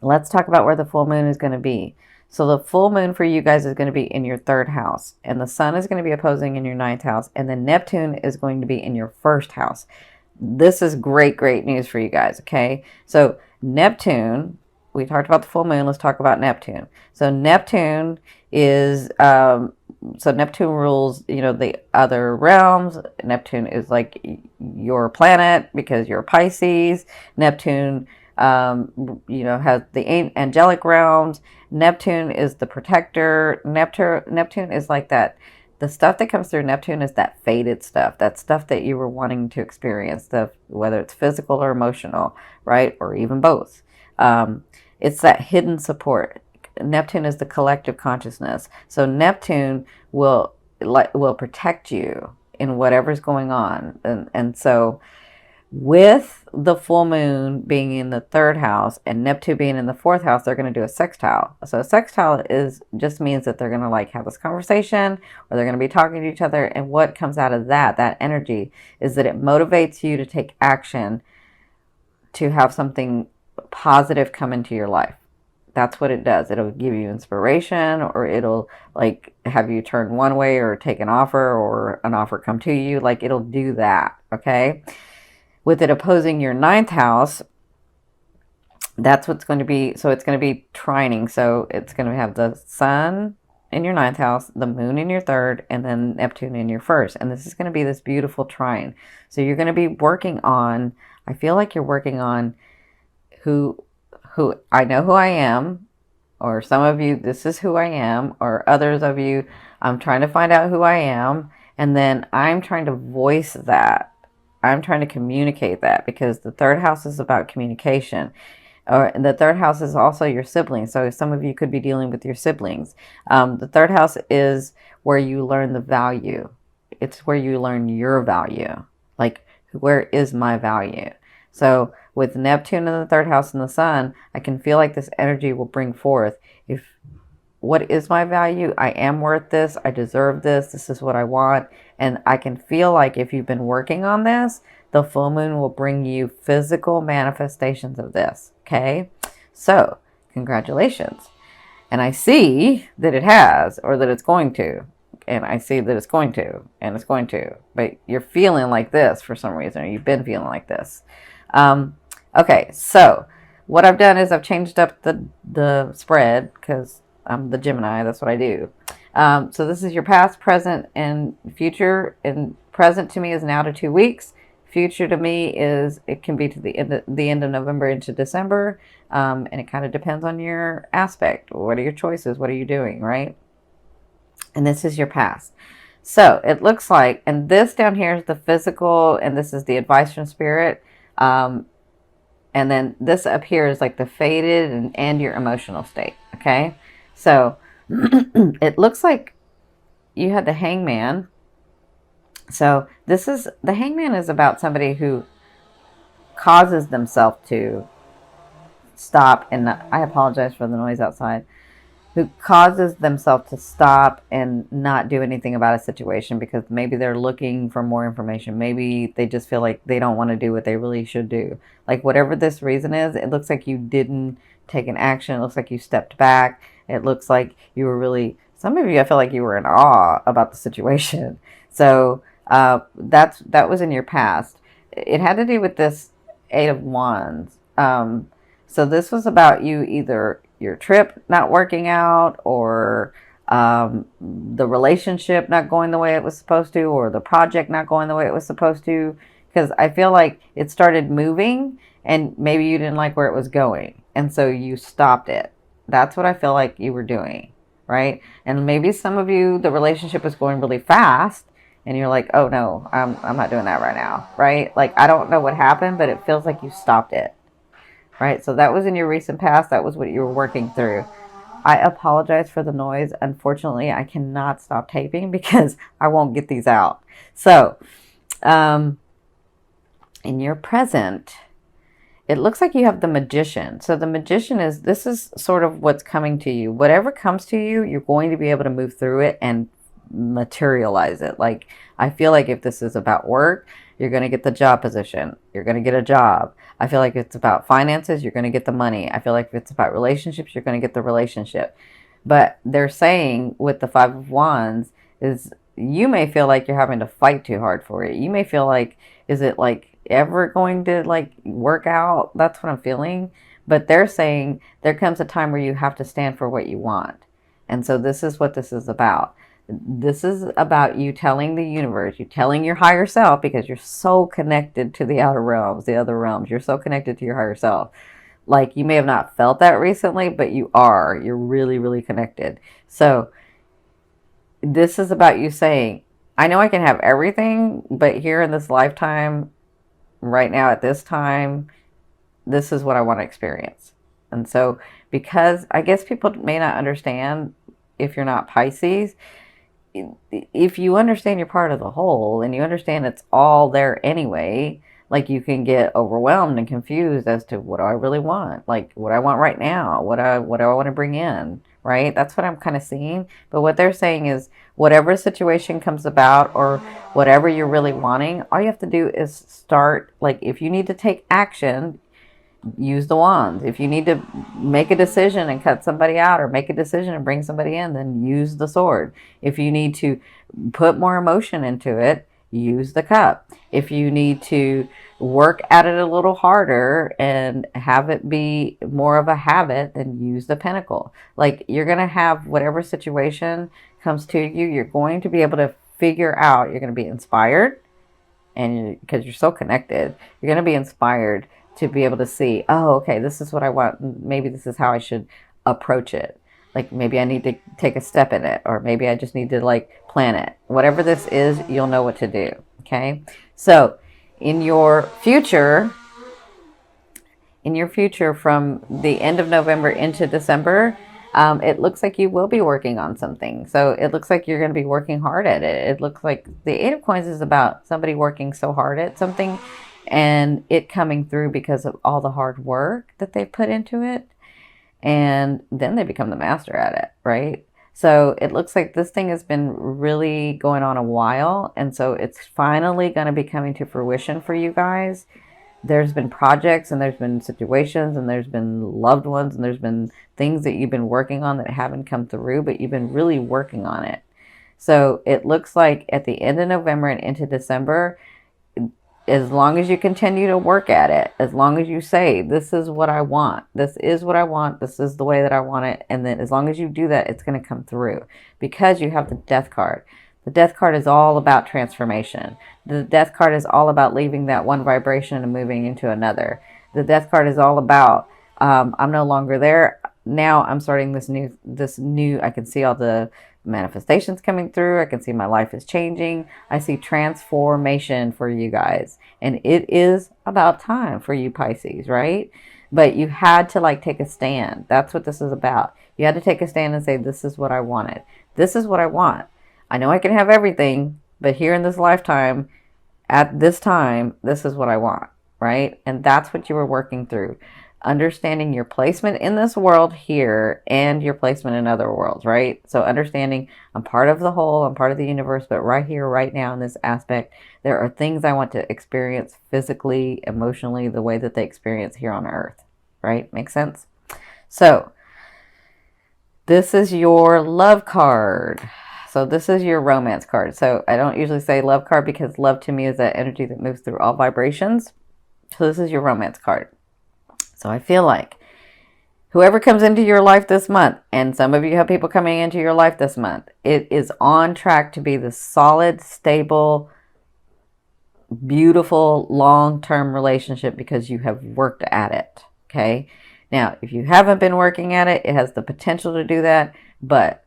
Let's talk about where the full moon is going to be. So the full moon for you guys is going to be in your third house, and the sun is going to be opposing in your ninth house, and then Neptune is going to be in your first house. This is great, great news for you guys. Okay. So Neptune, we talked about the full moon. Let's talk about Neptune. So Neptune is, so Neptune rules, the other realms. Neptune is like your planet because you're Pisces. Neptune, has the angelic realms. Neptune is the protector. Neptune is like that. The stuff that comes through Neptune is that faded stuff, that stuff that you were wanting to experience, whether it's physical or emotional, right? Or even both. It's that hidden support. Neptune is the collective consciousness. So Neptune will protect you in whatever's going on. And so with the full moon being in the third house and Neptune being in the fourth house, they're going to do a sextile. So a sextile just means that they're going to like have this conversation, or they're going to be talking to each other. And what comes out of that energy, is that it motivates you to take action, to have something positive come into your life. That's what it does. It'll give you inspiration, or it'll like have you turn one way, or take an offer, or an offer come to you. Like it'll do that. Okay. With it opposing your ninth house, that's what's going to be. So it's going to be trining. So it's going to have the sun in your ninth house, the moon in your third, and then Neptune in your first. And this is going to be this beautiful trine. So you're going to be working on, I feel like you're working on who I know who I am, or some of you, this is who I am, or others of you, I'm trying to find out who I am. And then I'm trying to voice that. I'm trying to communicate that, because the third house is about communication. Or the third house is also your siblings. So some of you could be dealing with your siblings. The third house is where you learn the value. It's where you learn your value. Like, where is my value? So with Neptune in the third house and the sun, I can feel like this energy will bring forth, what is my value? I am worth this. I deserve this. This is what I want. And I can feel like if you've been working on this, the full moon will bring you physical manifestations of this. Okay. So congratulations. And I see that it has, or that it's going to. And I see that it's going to, and it's going to. But you're feeling like this for some reason, or you've been feeling like this. Okay. So what I've done is I've changed up the spread, because I'm the Gemini. That's what I do. So this is your past, present, and future. And present to me is now to 2 weeks. Future to me it can be to the end of November into December. And it kind of depends on your aspect. What are your choices? What are you doing, right? And this is your past. So it looks like, and this down here is the physical, and this is the advice from spirit. And then this up here is like the faded and your emotional state. Okay. So it looks like you had the hangman. So the hangman is about somebody who causes themselves to stop, and I apologize for the noise outside, who causes themselves to stop and not do anything about a situation because maybe they're looking for more information. Maybe they just feel like they don't want to do what they really should do. Like whatever this reason is, it looks like you didn't take an action. It looks like you stepped back. It looks like you were really, some of you, I feel like you were in awe about the situation. So that was in your past. It had to do with this Eight of Wands. So this was about you, either your trip not working out, or the relationship not going the way it was supposed to, or the project not going the way it was supposed to. Because I feel like it started moving and maybe you didn't like where it was going. And so you stopped it. That's what I feel like you were doing, right? And maybe some of you, the relationship was going really fast and you're like, oh no, I'm not doing that right now, right? Like, I don't know what happened, but it feels like you stopped it, right? So that was in your recent past. That was what you were working through. I apologize for the noise. Unfortunately, I cannot stop taping because I won't get these out. So, in your present, it looks like you have the Magician. So the Magician this is sort of what's coming to you. Whatever comes to you, you're going to be able to move through it and materialize it. Like, I feel like if this is about work, you're going to get the job position. You're going to get a job. I feel like if it's about finances, you're going to get the money. I feel like if it's about relationships, you're going to get the relationship. But they're saying with the Five of Wands is you may feel like you're having to fight too hard for it. You may feel like, is it like ever going to like work out? That's what I'm feeling. But they're saying there comes a time where you have to stand for what you want. And so this is what this is about. This is about you telling the universe, you telling your higher self, because you're so connected to the outer realms, the other realms. You're so connected to your higher self. Like, you may have not felt that recently, but you are. You're really, really connected. So this is about you saying, I know I can have everything, but here in this lifetime, right now at this time, this is what I want to experience. And so, because I guess people may not understand if you're not Pisces, if you understand you're part of the whole and you understand it's all there anyway, like, you can get overwhelmed and confused as to what do I really want? Like, what I want right now? What do I want to bring in? Right? That's what I'm kind of seeing. But what they're saying is whatever situation comes about or whatever you're really wanting, all you have to do is start. Like, if you need to take action, use the wands. If you need to make a decision and cut somebody out or make a decision and bring somebody in, then use the sword. If you need to put more emotion into it, use the cup. If you need to work at it a little harder and have it be more of a habit, then use the pentacle. Like, you're going to have whatever situation comes to you, you're going to be able to figure out, you're going to be inspired, and because you're so connected, you're going to be inspired to be able to see, oh, okay, this is what I want. Maybe this is how I should approach it. Like, maybe I need to take a step in it, or maybe I just need to like plan it. Whatever this is, you'll know what to do. Okay. So in your future from the end of November into December, it looks like you will be working on something. So it looks like you're going to be working hard at it. It looks like the Eight of Coins is about somebody working so hard at something and it coming through because of all the hard work that they put into it. And then they become the master at it, right? So it looks like this thing has been really going on a while. And so it's finally going to be coming to fruition for you guys. There's been projects and there's been situations and there's been loved ones and there's been things that you've been working on that haven't come through, but you've been really working on it. So it looks like at the end of November and into December, as long as you continue to work at it, as long as you say, this is what I want, this is what I want, this is the way that I want it, and then as long as you do that, it's going to come through because you have the Death card. The Death card is all about transformation. The Death card is all about leaving that one vibration and moving into another. The Death card is all about, I'm no longer there. Now I'm starting this new, I can see all the manifestations coming through. I can see my life is changing. I see transformation for you guys. And it is about time for you Pisces, right? But you had to like take a stand. That's what this is about. You had to take a stand and say, this is what I wanted. This is what I want. I know I can have everything, but here in this lifetime, at this time, this is what I want, right? And that's what you were working through. Understanding your placement in this world here and your placement in other worlds, right? So understanding I'm part of the whole, I'm part of the universe, but right here, right now in this aspect, there are things I want to experience physically, emotionally, the way that they experience here on Earth, right? Makes sense? So this is your love card. So this is your romance card. So I don't usually say love card because love to me is that energy that moves through all vibrations. So this is your romance card. So I feel like whoever comes into your life this month, and some of you have people coming into your life this month, it is on track to be the solid, stable, beautiful, long-term relationship because you have worked at it, okay? Now, if you haven't been working at it, it has the potential to do that, but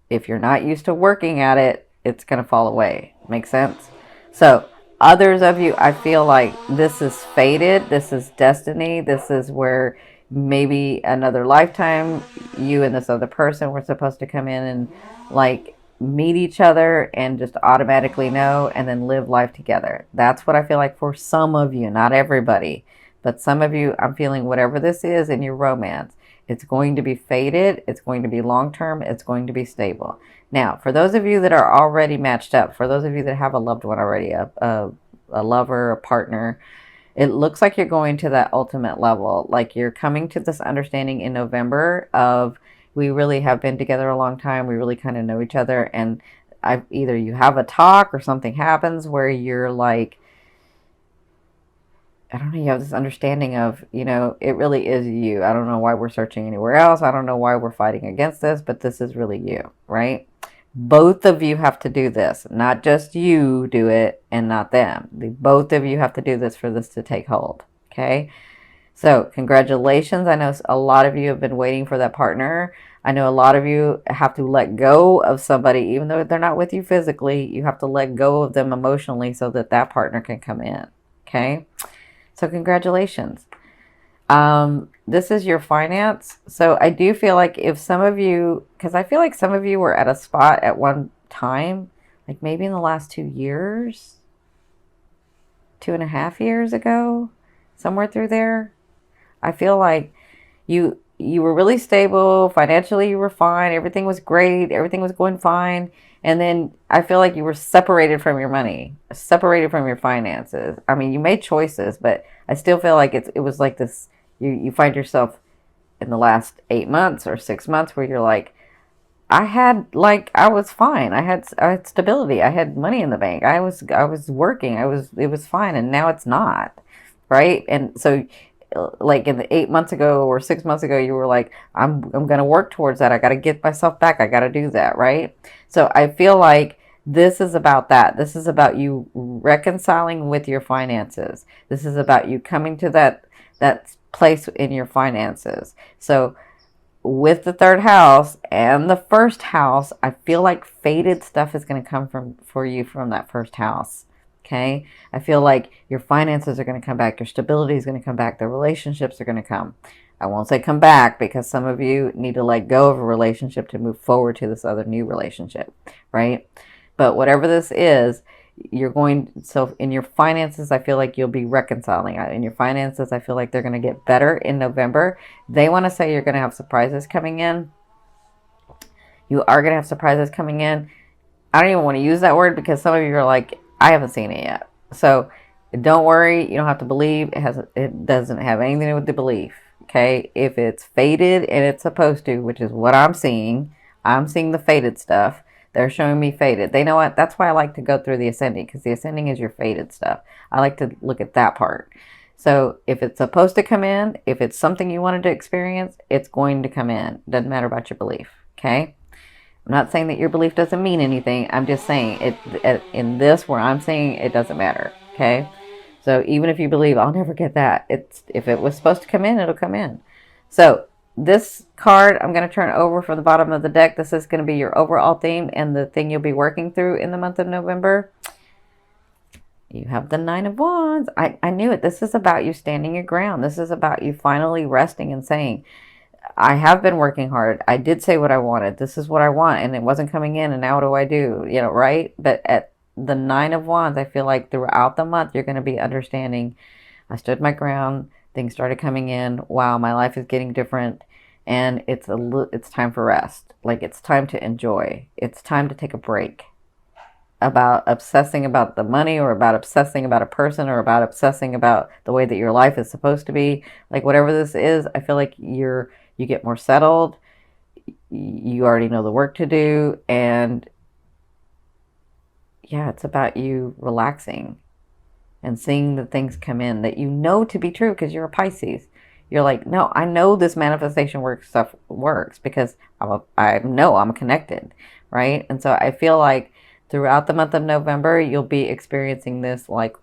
if you're not used to working at it, it's going to fall away. Make sense? So others of you, I feel like this is fated. This is destiny. This is where maybe another lifetime, you and this other person were supposed to come in and like meet each other and just automatically know and then live life together. That's what I feel like for some of you, not everybody. But some of you, I'm feeling whatever this is in your romance, it's going to be faded, it's going to be long-term, it's going to be stable. Now, for those of you that are already matched up, for those of you that have a loved one already, a lover, a partner, it looks like you're going to that ultimate level. Like you're coming to this understanding in November of, we really have been together a long time. We really kind of know each other. And either you have a talk or something happens where you're like, I don't know, you have this understanding of, it really is you. I don't know why we're searching anywhere else. I don't know why we're fighting against this, but this is really you, right? Both of you have to do this, not just you do it and not them. Both of you have to do this for this to take hold, okay? So congratulations. I know a lot of you have been waiting for that partner. I know a lot of you have to let go of somebody, even though they're not with you physically. You have to let go of them emotionally so that that partner can come in, okay? So congratulations. This is your finance. So I do feel like if some of you, because I feel like some of you were at a spot at one time, like maybe in the last 2 years, 2.5 years ago, somewhere through there. I feel like you were really stable financially. You were fine. Everything was great. Everything was going fine. And then I feel like you were separated from your money, separated from your finances. I mean, you made choices, but I still feel like it was like this. You find yourself in the last 8 months or 6 months where you're like, I was fine. I had stability. I had money in the bank. I was working. It was fine. And now it's not, right? And so like in the 8 months ago or 6 months ago, you were like, I'm going to work towards that. I got to get myself back. I got to do that. Right. So I feel like this is about that. This is about you reconciling with your finances. This is about you coming to that place in your finances. So with the third house and the first house, I feel like faded stuff is going to come for you from that first house. Okay. I feel like your finances are going to come back. Your stability is going to come back. The relationships are going to come. I won't say come back because some of you need to let go of a relationship to move forward to this other new relationship. Right. But whatever this is, so in your finances, I feel like you'll be reconciling. In your finances, I feel like they're going to get better in November. They want to say you're going to have surprises coming in. You are going to have surprises coming in. I don't even want to use that word because some of you are like, I haven't seen it yet. So don't worry. You don't have to believe. It doesn't have anything to do with the belief. Okay. If it's faded and it's supposed to, which is what I'm seeing the faded stuff. They're showing me faded. They know what? That's why I like to go through the ascending, because the ascending is your faded stuff. I like to look at that part. So if it's supposed to come in, if it's something you wanted to experience, it's going to come in. Doesn't matter about your belief. Okay. I'm not saying that your belief doesn't mean anything. I'm just saying in this where I'm saying it doesn't matter. Okay. So even if you believe I'll never get that, if it was supposed to come in, it'll come in. So this card, I'm going to turn over from the bottom of the deck. This is going to be your overall theme and the thing you'll be working through in the month of November. You have the Nine of Wands. I knew it. This is about you standing your ground. This is about you finally resting and saying, I have been working hard. I did say what I wanted. This is what I want. And it wasn't coming in. And now what do I do? Right? But at the Nine of Wands, I feel like throughout the month, you're going to be understanding, I stood my ground. Things started coming in. Wow, my life is getting different. And it's time for rest. Like it's time to enjoy. It's time to take a break about obsessing about the money or about obsessing about a person or about obsessing about the way that your life is supposed to be. Like whatever this is, I feel like you get more settled. You already know the work to do. And yeah, it's about you relaxing and seeing the things come in that you know to be true because you're a Pisces. You're like, no, I know this manifestation stuff works because I know I'm connected, right? And so I feel like throughout the month of November, you'll be experiencing this like